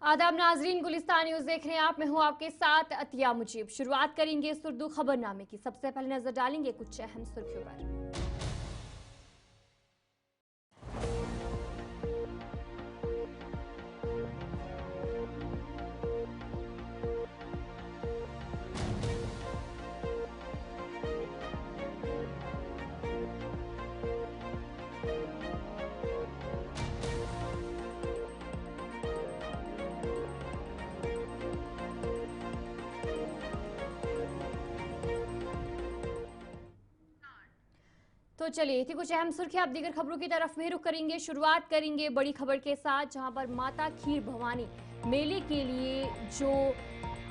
आदाब नाजरीन, गुलिस्तान न्यूज देख रहे हैं आप। मैं हूं आपके साथ अतिया मुजीब। शुरुआत करेंगे सुर्दू खबरनामे की। सबसे पहले नजर डालेंगे कुछ अहम सुर्खियों पर। तो चलिए थी कुछ अहम सुर्खियां। अब दीगर खबरों की तरफ भी रुख करेंगे। शुरुआत करेंगे बड़ी खबर के साथ, जहां पर माता खीर भवानी मेले के लिए जो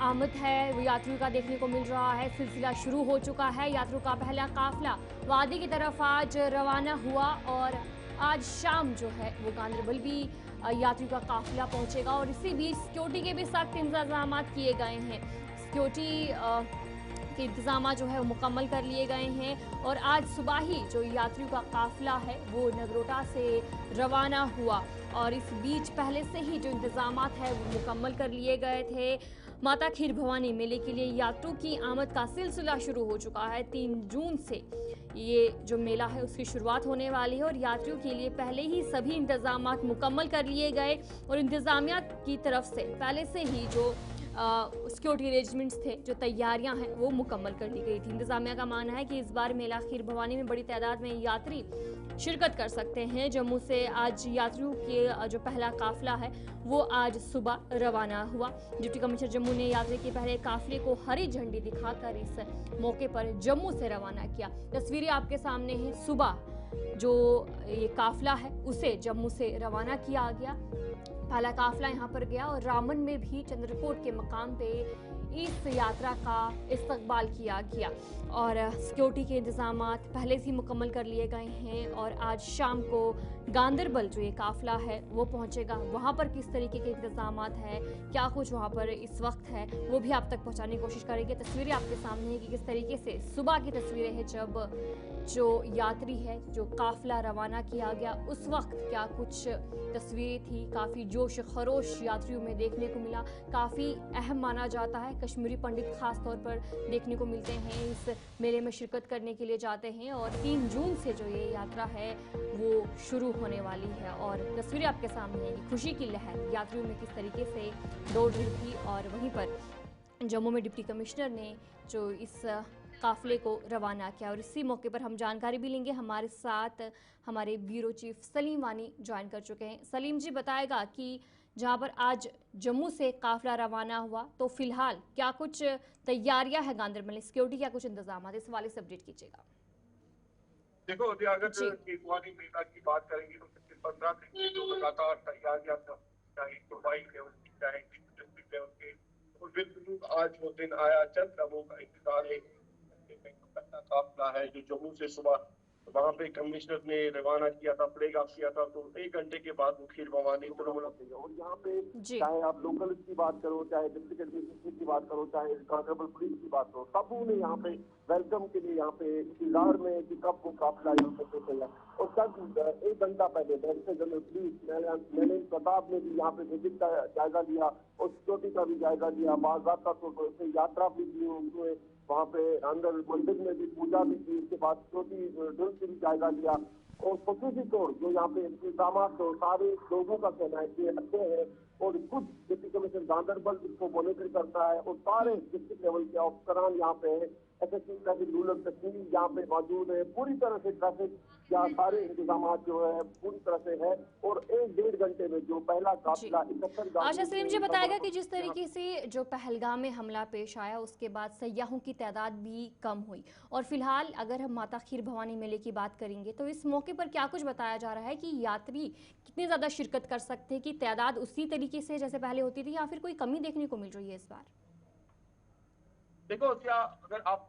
आमद है वो यात्रियों का देखने को मिल रहा है। सिलसिला शुरू हो चुका है। यात्रियों का पहला काफिला वादी की तरफ आज रवाना हुआ और आज शाम जो है वो गांदरबल भी यात्रियों का काफिला पहुंचेगा। और इसी बीच सिक्योरिटी के भी सख्त इंतजाम किए गए हैं। सिक्योरिटी के इंतजाम जो है वो मुकम्मल कर लिए गए हैं। और आज सुबह ही जो यात्रियों का काफिला है वो नगरोटा से रवाना हुआ और इस बीच पहले से ही जो इंतजाम है वो मुकम्मल कर लिए गए थे। माता खीर भवानी मेले के लिए यात्रियों की आमद का सिलसिला शुरू हो चुका है। 3 जून से ये जो मेला है उसकी शुरुआत होने वाली है और यात्रियों के लिए पहले ही सभी इंतजाम मुकम्मल कर लिए गए और इंतजामिया की तरफ से पहले से ही जो सिक्योरिटी अरेंजमेंट्स थे, जो तैयारियां हैं वो मुकम्मल कर ली गई थी। इंतजामिया का मानना है कि इस बार मेला खीर भवानी में बड़ी तादाद में यात्री शिरकत कर सकते हैं। जम्मू से आज यात्रियों के जो पहला काफिला है वो आज सुबह रवाना हुआ। डिप्टी कमिश्नर जम्मू ने यात्री के पहले काफिले को हरी झंडी दिखाकर इस मौके पर जम्मू से रवाना किया। तस्वीरें आपके सामने हैं। सुबह जो ये काफिला है उसे जम्मू से रवाना किया गया। पहला काफिला यहाँ पर गया और रामन में भी चंद्रकोट के मकाम पे इस यात्रा का इस्तकबाल किया गया और सिक्योरिटी के इंतजाम पहले से मुकम्मल कर लिए गए हैं। और आज शाम को गांदरबल जो ये काफिला है वो पहुंचेगा। वहाँ पर किस तरीके के इंतजाम है, क्या कुछ वहाँ पर इस वक्त है, वो भी आप तक पहुँचाने की कोशिश करेंगे। तस्वीरें आपके सामने है कि किस तरीके से सुबह की तस्वीरें हैं जब जो यात्री है, जो काफिला रवाना किया गया, उस वक्त क्या कुछ तस्वीरें थी। काफ़ी जोश खरोश यात्रियों में देखने को मिला। काफ़ी अहम माना जाता है। कश्मीरी पंडित खास तौर पर देखने को मिलते हैं, इस मेले में शिरकत करने के लिए जाते हैं। और 3 जून से जो ये यात्रा है वो शुरू होने वाली है और तस्वीरें आपके सामने है कि खुशी की लहर यात्रियों में किस तरीके से दौड़ रही थी। और वहीं पर जम्मू में डिप्टी कमिश्नर ने जो इस काफिले को रवाना किया और इसी मौके पर हम जानकारी भी लेंगे। हमारे साथ हमारे ब्यूरो चीफ सलीम वानी ज्वाइन कर चुके हैं। सलीम जी बताएगा कि जहां पर आज जम्मू से काफिला रवाना हुआ तो फिलहाल क्या कुछ तैयारियां हैं गांदरबल में, सिक्योरिटी क्या कुछ इंतजाम है, इस हवाले से अपडेट कीजिएगा। देखो अगर केकुआनी मेला की बात करेंगे तो पिछले 15 दिन से जो लगातार तैयारियां चाहे प्रोवाइड लेवल की, चाहे डिस्ट्रिक्ट लेवल के, तो बिल्कुल आज वो दिन आया। चंद लम्हों का इंतजार है। पहला काफिला है जो जम्मू से सुबह वहां पे कमिश्नर ने रवाना किया था, फ्लैग ऑफ किया था, तो 1 घंटे के बाद वो खीर भवानी तिरुमला गई। और यहाँ पे जी चाहे आप लोकल की बात करो, चाहे डिस्ट्रिक्ट एडमिनिस्ट्रेशन की बात करो, चाहे कांस्टेबल पुलिस की बात करो, सब ने यहाँ पे वेलकम के लिए यहाँ पे इंतजार में कि कब वो काफिला यहाँ पे पहुंचेगा। और तब 1 घंटा पहले डायरेक्टर जनरल पुलिस मैंने प्रताप ने भी यहाँ पे विजिट का जायजा लिया और सिक्योरिटी का भी जायजा लिया। बाज़ाब्ता तौर पर यात्रा भी की हुए, वहाँ पे अंदर मंदिर में भी पूजा भी की, उसके बाद सिक्योरिटी ड्रिल से भी जायजा लिया। और खसूसी तौर जो यहाँ पे इंतजाम तो सारे लोगों का कहना है कि अच्छे हैं और खुद डिप्टी कमिश्नर गांदरबल इसको मॉनिटर करता है और सारे डिस्ट्रिक्ट लेवल के अफसरान यहाँ पे है। एसएसपी ट्रैफिक रूरल तस्वीर यहाँ पे मौजूद है। पूरी तरह से ट्रैफिक या सारे इंतजाम जो है पूरी तरह से है। और 1-1.5 घंटे में जो पहला काफिला 71 अच्छा सलीम जी बताएगा कि जिस तरीके से जो पहलगाम में हमला पेश आया उसके बाद सयाहों की तादाद भी कम हुई और फिलहाल अगर हम माता खीर भवानी मेले की बात करेंगे तो इस मौके पर क्या कुछ बताया जा रहा है कि यात्री कितने ज़्यादा शिरकत कर सकते हैं, कि तादाद उसी तरीके से जैसे पहले होती थी या फिर कोई कमी देखने को मिल रही है इस बार? देखो क्या, अगर आप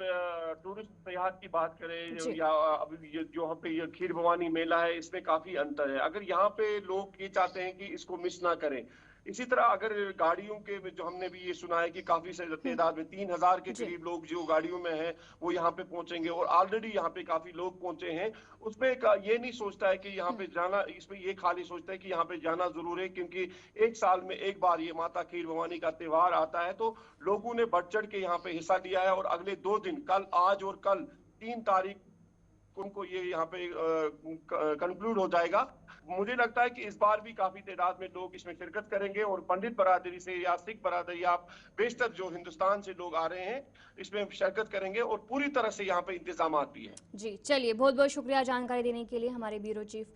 टूरिस्ट सयाहत की बात करें जी या अभी जो यहाँ पे ये खीर भवानी मेला है, इसमें काफी अंतर है। अगर यहाँ पे लोग ये चाहते हैं कि इसको मिस ना करें, इसी तरह अगर गाड़ियों के जो हमने भी ये सुना है कि काफी तादाद में 3000 के करीब लोग जो गाड़ियों में हैं वो यहाँ पे पहुंचेंगे और ऑलरेडी यहाँ पे काफी लोग पहुंचे हैं। उसमें ये नहीं सोचता है कि यहाँ पे जाना, इसमें ये खाली सोचता है कि यहाँ पे जाना जरूर है, क्योंकि एक साल में एक बार ये माता खीर भवानी का त्योहार आता है। तो लोगों ने बढ़ चढ़ के यहाँ पे हिस्सा लिया है और अगले 2 दिन, कल, आज और कल 3 तारीख उनको ये यहाँ पे कंक्लूड हो जाएगा। मुझे लगता है कि इस बार भी काफी तादाद में लोग इसमें शिरकत करेंगे और पंडित बरादरी से या सिख बरादरी या बेशतर जो हिंदुस्तान से लोग आ रहे हैं इसमें शिरकत करेंगे और पूरी तरह से यहाँ पे इंतजाम भी है। जी चलिए, बहुत बहुत शुक्रिया जानकारी देने के लिए। हमारे ब्यूरो चीफ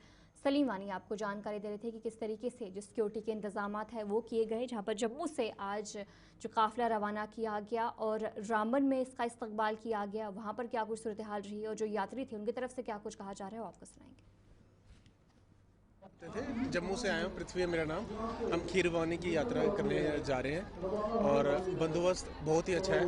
सलीम वानी आपको जानकारी दे रहे थे कि किस तरीके से जो सिक्योरिटी के इंतजाम है वो किए गए, जहां पर जम्मू से आज जो काफिला रवाना किया गया और रामबन में इसका इस्तकबाल किया गया, वहां पर क्या कुछ सूरत हाल रही और जो यात्री थे उनकी तरफ से क्या कुछ कहा जा रहा है वो आपको सुनाएंगे। जम्मू से आए हैं, पृथ्वी है मेरा नाम। हम खीर भवानी की यात्रा करने जा रहे हैं और बंदोबस्त बहुत ही अच्छा है,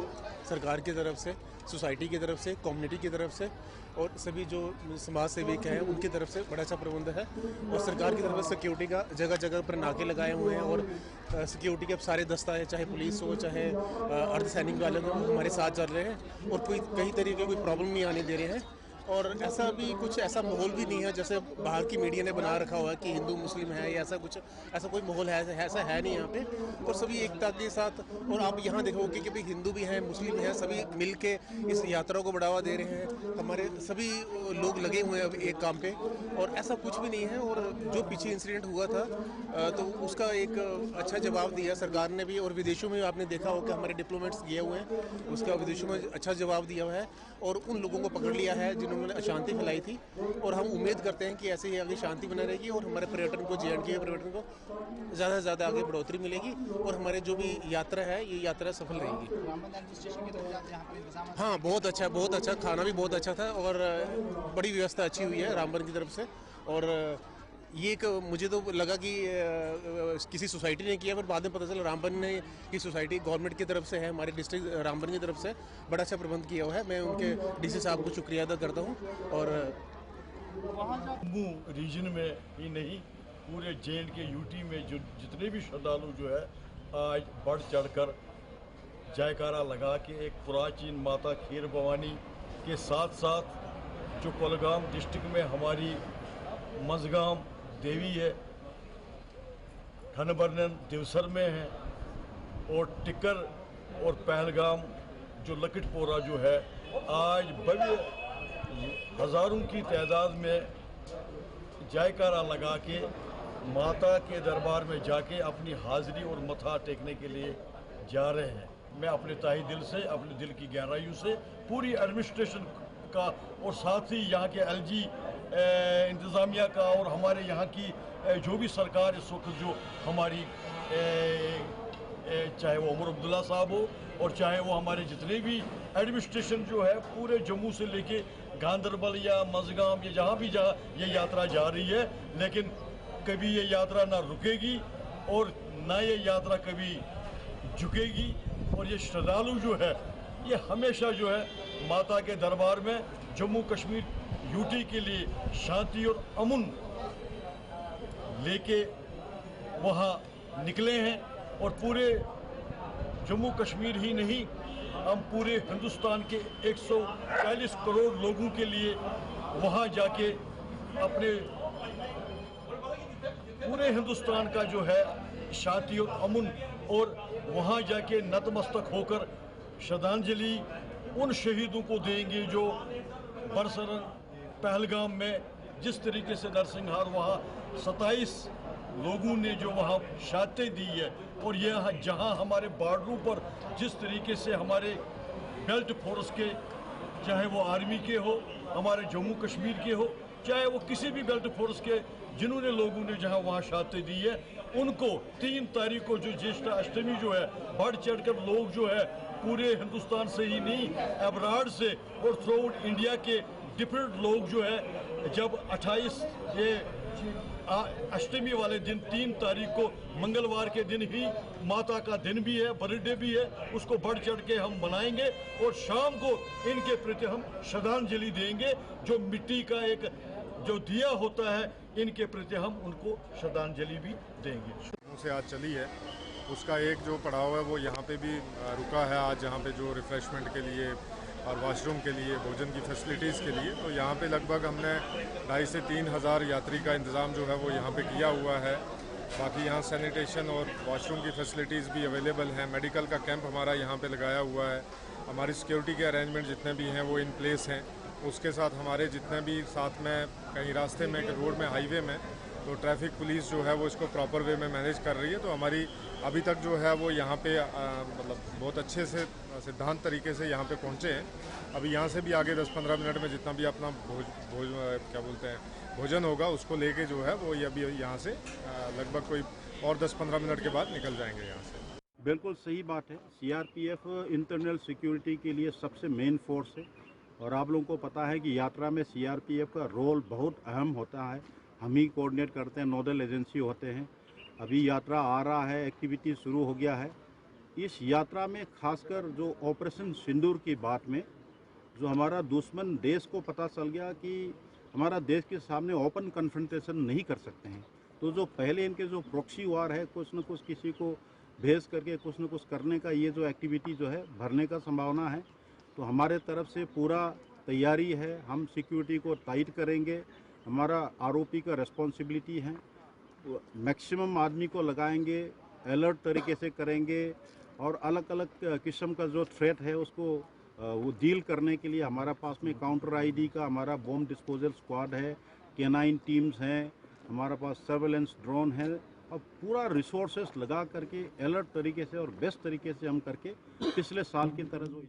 सरकार की तरफ से, सोसाइटी की तरफ से, कम्युनिटी की तरफ से और सभी जो समाज सेवक हैं उनकी तरफ से बड़ा अच्छा प्रबंध है। और सरकार की तरफ से सिक्योरिटी का जगह जगह पर नाके लगाए हुए हैं और सिक्योरिटी के अब सारे दस्ता है, चाहे पुलिस हो चाहे अर्धसैनिक वाले हो, हमारे साथ चल रहे हैं और कोई कहीं तरीके कोई प्रॉब्लम नहीं आने दे रहे हैं। और ऐसा भी कुछ ऐसा माहौल भी नहीं है जैसे बाहर की मीडिया ने बना रखा हुआ है कि हिंदू मुस्लिम है या ऐसा कुछ, ऐसा कोई माहौल है ऐसा है नहीं यहाँ पे। और सभी एकता के साथ, और आप यहाँ देखोगे कि भाई हिंदू भी हैं, मुस्लिम हैं, सभी मिल के इस यात्रा को बढ़ावा दे रहे हैं। हमारे सभी लोग लगे हुए हैं अब एक काम पे और ऐसा कुछ भी नहीं है। और जो पीछे इंसिडेंट हुआ था तो उसका एक अच्छा जवाब दिया सरकार ने भी, और विदेशों में आपने देखा होगा हमारे डिप्लोमेट्स गए हुए हैं, उसका विदेशों में अच्छा जवाब दिया हुआ है और उन लोगों को पकड़ लिया है जिन्होंने अशांति फैलाई थी। और हम उम्मीद करते हैं कि ऐसे ही आगे शांति बना रहेगी और हमारे पर्यटन को, JNK के पर्यटन को ज़्यादा से ज़्यादा आगे बढ़ोतरी मिलेगी और हमारे जो भी यात्रा है ये यात्रा सफल रहेगी। हाँ, बहुत अच्छा, खाना भी बहुत अच्छा था और बड़ी व्यवस्था अच्छी हुई है रामबन की तरफ से। और ये एक मुझे तो लगा कि किसी सोसाइटी ने किया, पर बाद में पता चला रामबन ने की सोसाइटी गवर्नमेंट की तरफ से है, हमारे डिस्ट्रिक्ट रामबन की तरफ से बड़ा अच्छा प्रबंध किया हुआ है। मैं उनके DC साहब को शुक्रिया अदा करता हूँ। और जम्मू रीजन में ही नहीं, पूरे JNK UT में जो जितने भी श्रद्धालु जो है आज बढ़ चढ़कर जयकारा लगा के एक प्राचीन माता खीर भवानी के साथ साथ जो कुलगाम डिस्ट्रिक्ट में हमारी मजगाम देवी है, खनबरनन देवसर में है और टिक्कर और पहलगाम जो लकटपोरा जो है, आज भव्य हजारों की तादाद में जयकारा लगा के माता के दरबार में जाके अपनी हाजिरी और मथा टेकने के लिए जा रहे हैं। मैं अपने ताही दिल से, अपने दिल की गहराइयों से पूरी एडमिनिस्ट्रेशन का और साथ ही यहाँ के LG इंतज़ामिया का और हमारे यहाँ की जो भी सरकार इस वक्त जो हमारी चाहे वो उमर अब्दुल्ला साहब हो और चाहे वो हमारे जितने भी एडमिनिस्ट्रेशन जो है पूरे जम्मू से लेके गांदरबल या मजगाम या जहाँ ये यात्रा जा रही है, लेकिन कभी ये यात्रा ना रुकेगी और ना ये यात्रा कभी झुकेगी। और ये श्रद्धालु जो है ये हमेशा जो है माता के दरबार में जम्मू कश्मीर UT के लिए शांति और अमन लेके वहाँ निकले हैं। और पूरे जम्मू कश्मीर ही नहीं, हम पूरे हिंदुस्तान के 140 करोड़ लोगों के लिए वहाँ जाके अपने पूरे हिंदुस्तान का जो है शांति और अमन, और वहाँ जाके नतमस्तक होकर श्रद्धांजलि उन शहीदों को देंगे जो बरसरन पहलगाम में जिस तरीके से नरसिंहार वहाँ 27 लोगों ने जो वहाँ शहादतें दी है, और यह जहाँ हमारे बॉर्डरों पर जिस तरीके से हमारे बेल्ट फोर्स के, चाहे वो आर्मी के हो, हमारे जम्मू कश्मीर के हो, चाहे वो किसी भी बेल्ट फोर्स के जिन्होंने लोगों ने जहाँ वहाँ शहादतें दी है, उनको 3 तारीख को जो ज्येष्ठ अष्टमी जो है बढ़ चढ़कर लोग जो है पूरे हिंदुस्तान से ही नहीं, अब्राड से और थ्रू आउट इंडिया के डिफरेंट लोग जो है, जब 28 ये अष्टमी वाले दिन 3 तारीख को मंगलवार के दिन ही माता का दिन भी है, बर्थडे भी है, उसको बढ़ चढ़ के हम मनाएंगे और शाम को इनके प्रति हम श्रद्धांजलि देंगे। जो मिट्टी का एक जो दिया होता है, इनके प्रति हम उनको श्रद्धांजलि भी देंगे। से आज चली है, उसका एक जो पड़ाव है वो यहाँ पे भी रुका है आज, जहाँ पे जो रिफ़्रेशमेंट के लिए और वॉशरूम के लिए, भोजन की फैसिलिटीज़ के लिए। तो यहाँ पे लगभग हमने 2,500 से 3,000 यात्री का इंतज़ाम जो है वो यहाँ पे किया हुआ है। बाकी यहाँ सैनिटेशन और वॉशरूम की फैसिलिटीज़ भी अवेलेबल हैं। मेडिकल का कैंप हमारा यहाँ पे लगाया हुआ है। हमारी सिक्योरिटी के अरेंजमेंट जितने भी हैं वो इन प्लेस हैं। उसके साथ हमारे जितने भी साथ में कहीं रास्ते में, रोड में, हाईवे में, तो ट्रैफिक पुलिस जो है वो इसको प्रॉपर वे में मैनेज कर रही है। तो हमारी अभी तक जो है वो यहाँ पे मतलब बहुत अच्छे से सिद्धांत तरीके से यहाँ पे पहुँचे हैं। अभी यहाँ से भी आगे 10-15 मिनट में जितना भी अपना भोजन होगा उसको लेके जो है वो अभी यहाँ से लगभग कोई और 10-15 मिनट के बाद निकल जाएंगे यहाँ से। बिल्कुल सही बात है। सीआरपीएफ इंटरनल सिक्योरिटी के लिए सबसे मेन फोर्स है और आप लोगों को पता है कि यात्रा में सीआरपीएफ का रोल बहुत अहम होता है। हम ही कोऑर्डिनेट करते हैं, नोडल एजेंसी होते हैं। अभी यात्रा आ रहा है, एक्टिविटी शुरू हो गया है। इस यात्रा में खासकर जो ऑपरेशन सिंदूर की बात में जो हमारा दुश्मन देश को पता चल गया कि हमारा देश के सामने ओपन कन्फ्रंटेशन नहीं कर सकते हैं, तो जो पहले इनके जो प्रॉक्सी वार है, कुछ न कुछ किसी को भेज करके कुछ न कुछ करने का ये जो एक्टिविटी जो है भरने का संभावना है। तो हमारे तरफ से पूरा तैयारी है। हम सिक्योरिटी को टाइट करेंगे। हमारा आरओपी का रिस्पॉन्सिबिलिटी है। मैक्सिमम आदमी को लगाएंगे, अलर्ट तरीके से करेंगे और अलग अलग किस्म का जो थ्रेट है उसको वो डील करने के लिए हमारा पास में काउंटर आईडी का हमारा बॉम्ब डिस्पोजल स्क्वाड है, K9 टीम्स हैं, हमारा पास सर्वेलेंस ड्रोन है और पूरा रिसोर्सेस लगा करके अलर्ट तरीके से और बेस्ट तरीके से हम करके पिछले साल की तरह जो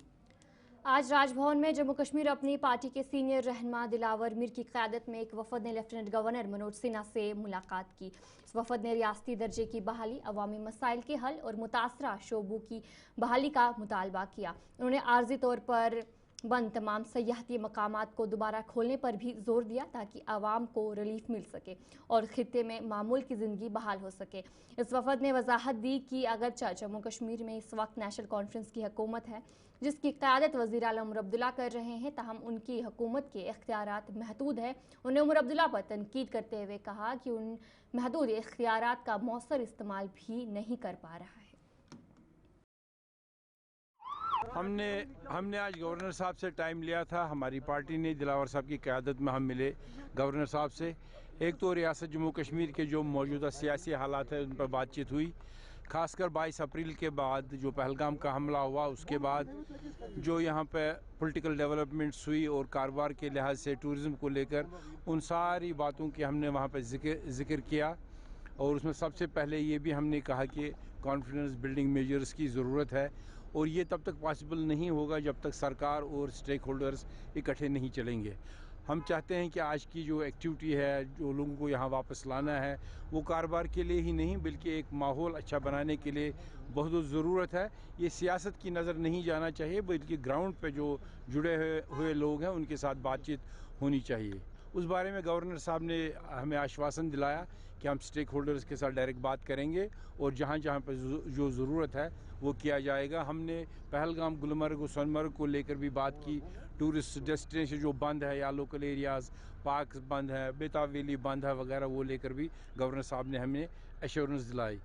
आज राजभवन में जम्मू कश्मीर अपनी पार्टी के सीनियर रहनुमा दिलावर मीर की क़यादत में एक वफद ने लेफ्टिनेंट गवर्नर मनोज सिन्हा से मुलाकात की। इस वफद ने रियासती दर्जे की बहाली, अवामी मसाइल के हल और मुतासरा शोबों की बहाली का मुतालबा किया। उन्होंने आर्जी तौर पर बंद तमाम सयाहती मकामात को दोबारा खोलने पर भी जोर दिया ताकि आवाम को रिलीफ मिल सके और खित्ते में मामूल की ज़िंदगी बहाल हो सके। इस वफद ने वजाहत दी कि अगरचे जम्मू कश्मीर में इस वक्त नेशनल कॉन्फ्रेंस की हुकूमत है जिसकी क़यादत वज़ीर आला उमर अब्दुल्ला कर रहे हैं, ताहम उनकी हुकूमत के इख्तियारात महदूद है। उन्हें उमर अब्दुल्ला पर तनकीद करते हुए कहा कि उन महदूद इख्तियारात का मौसर इस्तेमाल भी नहीं कर पा रहा है। हमने आज गवर्नर साहब से टाइम लिया था। हमारी पार्टी ने दिलावर साहब की क़यादत में हम मिले गवर्नर साहब से। एक तो रियासत जम्मू कश्मीर के जो मौजूदा सियासी हालात है उन पर बातचीत हुई, खासकर 22 अप्रैल के बाद जो पहलगाम का हमला हुआ उसके बाद जो यहाँ पे पॉलिटिकल डेवलपमेंट्स हुई और कारोबार के लिहाज से टूरिज़्म को लेकर उन सारी बातों की हमने वहाँ पे जिक्र किया। और उसमें सबसे पहले ये भी हमने कहा कि कॉन्फिडेंस बिल्डिंग मेजर्स की ज़रूरत है और ये तब तक पॉसिबल नहीं होगा जब तक सरकार और स्टेक होल्डर्स इकट्ठे नहीं चलेंगे। हम चाहते हैं कि आज की जो एक्टिविटी है, जो लोगों को यहाँ वापस लाना है, वो कारोबार के लिए ही नहीं बल्कि एक माहौल अच्छा बनाने के लिए बहुत ज़रूरत है। ये सियासत की नज़र नहीं जाना चाहिए बल्कि ग्राउंड पे जो जुड़े हुए लोग हैं उनके साथ बातचीत होनी चाहिए। उस बारे में गवर्नर साहब ने हमें आश्वासन दिलाया कि हम स्टेक होल्डर्स के साथ डायरेक्ट बात करेंगे और जहाँ जहाँ पर जो ज़रूरत है वो किया जाएगा। हमने पहलगाम, गुलमर्ग और सोनमर्ग को लेकर भी बात की। टूरिस्ट डेस्टिनेशन जो बंद है या लोकल एरियाज़, पार्क बंद है, बेताब वैली बंद है वगैरह, वो लेकर भी गवर्नर साहब ने हमें एश्योरेंस दिलाई।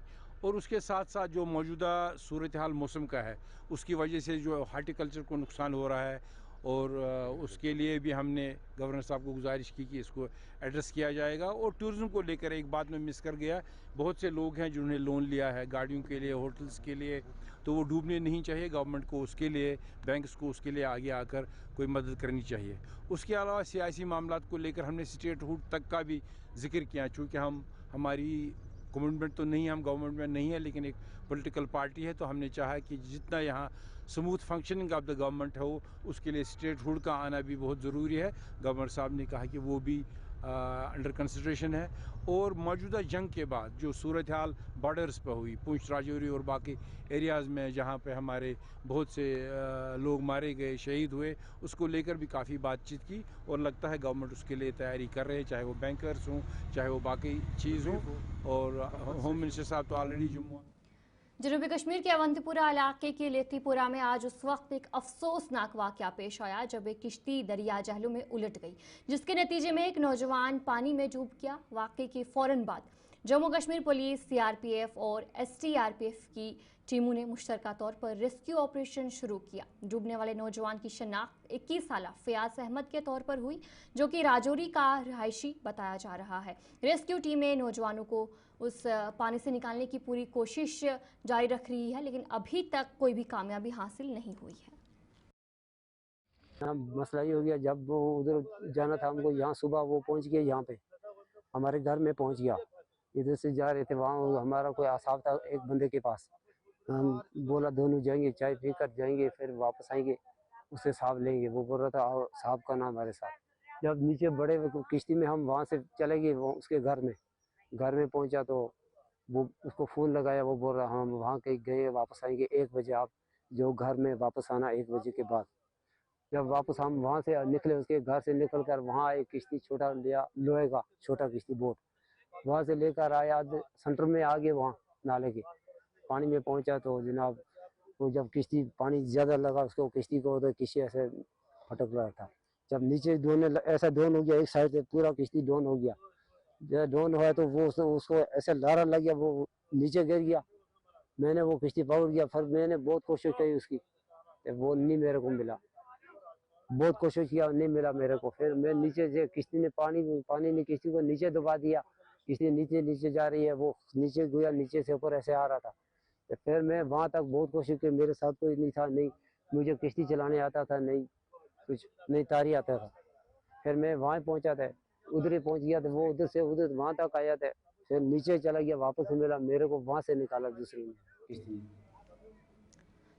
और उसके साथ साथ जो मौजूदा सूरत हाल मौसम का है उसकी वजह से जो हार्टिकल्चर को नुकसान हो रहा है और उसके लिए भी हमने गवर्नर साहब को गुजारिश की कि इसको एड्रेस किया जाएगा। और टूरिज़्म को लेकर एक बात मैं मिस कर गया, बहुत से लोग हैं जिन्होंने लोन लिया है गाड़ियों के लिए, होटल्स के लिए, तो वो डूबने नहीं चाहिए। गवर्नमेंट को उसके लिए, बैंक्स को उसके लिए आगे आकर कोई मदद करनी चाहिए। उसके अलावा सियासी मामलात को लेकर हमने स्टेटहुड तक का भी जिक्र किया। चूँकि हमारी कमिटमेंट तो नहीं, हम गवर्नमेंट में नहीं है लेकिन एक पॉलिटिकल पार्टी है, तो हमने चाहा कि जितना यहाँ smooth functioning of the government हो उसके लिए स्टेटहुड का आना भी बहुत ज़रूरी है। गवर्नर साहब ने कहा कि वो भी अंडर कंसिडरेशन है। और मौजूदा जंग के बाद जो सूरत हाल बॉर्डर्स पर हुई, पुंछ, राजौरी और बाकी एरियाज़ में जहाँ पे हमारे बहुत से लोग मारे गए, शहीद हुए, उसको लेकर भी काफ़ी बातचीत की और लगता है गवर्नमेंट उसके लिए तैयारी कर रहे हैं, चाहे वो बैंकर्स हों, चाहे वो बाकी चीज़ हों। और होम मिनिस्टर साहब तो ऑलरेडी जम्मू जनूबी कश्मीर के अवंतीपुरा इलाके के लेतीपुरा में आज उस वक्त एक अफसोसनाक वाकया पेश आया जब एक किश्ती दरिया जहलुम में उलट गई, जिसके नतीजे में एक नौजवान पानी में डूब गया। वाकये के फौरन बाद जम्मू कश्मीर पुलिस, सीआरपीएफ और एसटीआरपीएफ की टीमों ने मुश्तरका तौर पर रेस्क्यू ऑपरेशन शुरू किया। डूबने वाले नौजवान की शनाख्त 21 साल फयाज अहमद के तौर पर हुई, जो कि राजौरी का रिहायशी बताया जा रहा है। रेस्क्यू टीमें नौजवानों को उस पानी से निकालने की पूरी कोशिश जारी रख रही है, लेकिन अभी तक कोई भी कामयाबी हासिल नहीं हुई है। मसला ये हो गया, जब वो उधर जाना था हमको, यहाँ सुबह वो पहुँच गया, यहाँ पे हमारे घर में पहुँच गया। इधर से जा रहे थे, वहाँ हमारा कोई आसाफ था एक बंदे के पास। हम बोला दोनों जाएंगे, चाय पी कर जाएंगे, फिर वापस आएंगे, उससे साहब लेंगे। वो बोल रहा था आओ साहब का नाम हमारे साथ। जब नीचे बड़े किश्ती में हम वहाँ से चले गए उसके घर में पहुँचा तो वो उसको फ़ोन लगाया। वो बोल रहा हम वहाँ कहीं गए, वापस आएंगे 1 बजे, आप जो घर में वापस आना 1 बजे के बाद। जब वापस हम वहाँ से निकले, उसके घर से निकल कर वहाँ एक किश्ती छोटा लिया, लोहे का छोटा किश्ती बोट, वहाँ से लेकर आया। सेंटर में आ गए, वहाँ नाले के पानी में पहुँचा तो जनाब वो जब किश्ती पानी ज़्यादा लगा उसको, किश्ती को तो किसी ऐसे फटक रहा था। जब नीचे ऐसा डोन हो गया, एक साइड से पूरा किश्ती डोन हो गया। जब डोन हुआ तो वो उसको ऐसे लारा लग गया, वो नीचे गिर गया। मैंने वो किश्ती पकड़ गया, फिर मैंने बहुत कोशिश की उसकी, वो नहीं मेरे को मिला। बहुत कोशिश किया, नहीं मिला मेरे को। फिर मैं नीचे से किश्ती ने पानी ने किश्ती को नीचे दबा दिया। किश्ती नीचे जा रही है, वो नीचे गया, नीचे से ऊपर ऐसे आ रहा था। तो फिर मैं वहाँ तक बहुत कोशिश की, मेरे साथ कोई नहीं था, नहीं मुझे किश्ती चलाने आता था, नहीं कुछ नहीं तारी आता था। फिर मैं वहाँ पहुँचा था, उधर ही पहुँच गया था। वो उधर से उधर वहाँ तक आया था, फिर नीचे चला गया, वापस मिला, मेरे को वहाँ से निकाला दूसरी किश्ती।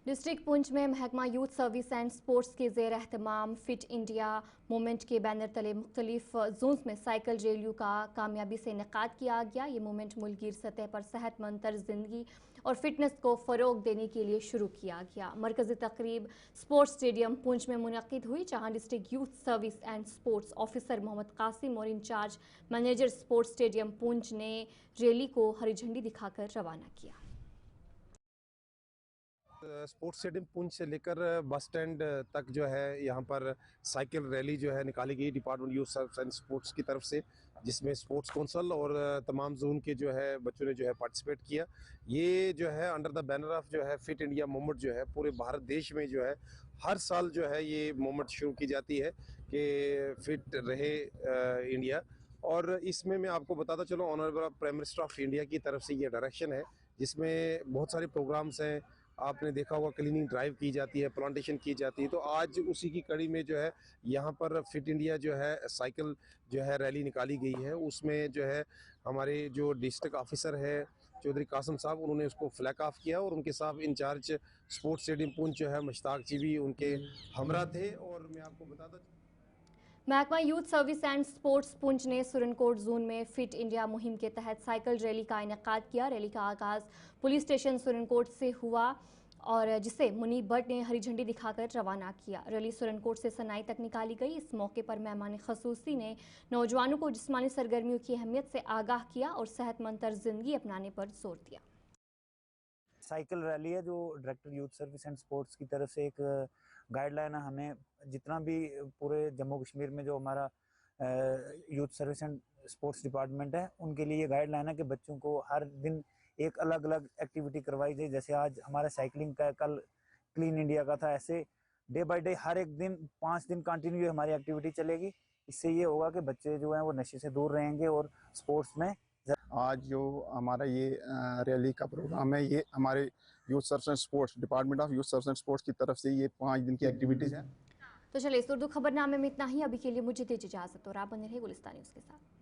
डिस्ट्रिक्ट पुंछ में महकमा यूथ सर्विस एंड स्पोर्ट्स के ज़ेर एहतमाम फिट इंडिया मूवमेंट के बैनर तले मुख्तलिफ जोन्स में साइकिल रैलियों का कामयाबी से इनेकाद किया गया। ये मूवमेंट मुल्कीर सतह पर सेहतमंद तर्ज ज़िंदगी और फिटनेस को फ़रोग देने के लिए शुरू किया गया। मरकज़ी तकरीब स्पोर्ट्स स्टेडियम पुंछ में मुनक़िद हुई, जहाँ district youth service and sports officer Mohammad Kasim और incharge manager sports stadium Poonch ने रैली को हरी झंडी दिखाकर रवाना किया। स्पोर्ट्स स्टेडियम पुंछ से लेकर बस स्टैंड तक जो है यहाँ पर साइकिल रैली जो है निकाली गई department youth service and sports की तरफ से, जिसमें स्पोर्ट्स काउंसिल और तमाम जोन के जो है बच्चों ने जो है पार्टिसिपेट किया। ये जो है अंडर द बैनर ऑफ जो है फिट इंडिया मूवमेंट जो है पूरे भारत देश में जो है हर साल जो है ये मूवमेंट शुरू की जाती है कि फिट रहे इंडिया। और इसमें मैं आपको बताता चलूँ, honourable prime minister of India की तरफ से ये डायरेक्शन है, जिसमें बहुत सारे प्रोग्राम्स हैं। आपने देखा होगा क्लीनिंग ड्राइव की जाती है, प्लांटेशन की जाती है। तो आज उसी की कड़ी में जो है यहाँ पर फिट इंडिया जो है साइकिल जो है रैली निकाली गई है। उसमें जो है हमारे जो डिस्ट्रिक्ट ऑफिसर है चौधरी कासिम साहब, उन्होंने उसको फ्लैग ऑफ किया और उनके साथ इंचार्ज स्पोर्ट्स स्टेडियम पुंछ जो है मुश्ताक जी भी उनके हमरा थे। और मैं आपको बताता महकमा youth service and sports Poonch ने सुरनकोट जोन में फिट इंडिया मुहिम के तहत साइकिल रैली का इनेकाद किया। रैली का आगाज़ पुलिस स्टेशन सुरनकोट से हुआ और जिसे मुनीब भट्ट ने हरी झंडी दिखाकर रवाना किया। रैली सुरनकोट से सनाई तक निकाली गई। इस मौके पर मेहमान खसूसी ने नौजवानों को जिस्मानी सरगर्मियों की अहमियत से आगाह किया और सेहतमंद तर्ज जिंदगी अपनाने पर जोर दिया। साइकिल रैली है जो director youth service and sports की तरफ से एक गाइडलाइन है। हमें जितना भी पूरे जम्मू कश्मीर में जो हमारा youth service and sports department है, उनके लिए ये गाइडलाइन है कि बच्चों को हर दिन एक अलग अलग एक्टिविटी करवाई जाए। जैसे आज हमारा साइकिलिंग का, कल क्लीन इंडिया का था, ऐसे डे बाय डे हर एक दिन 5 दिन कंटिन्यू हमारी एक्टिविटी चलेगी। इससे ये होगा कि बच्चे जो हैं वो नशे से दूर रहेंगे और स्पोर्ट्स में। आज जो हमारा ये रैली का प्रोग्राम है, ये हमारे youth service and sports department of youth service and sports की तरफ से ये 5 दिन की एक्टिविटीज़ हैं। तो चलिए इस उर्दू खबरनामे में इतना ही। अभी के लिए मुझे दीजिए इजाजत और आप बने रहे गुलिस्तान न्यूज़ के साथ।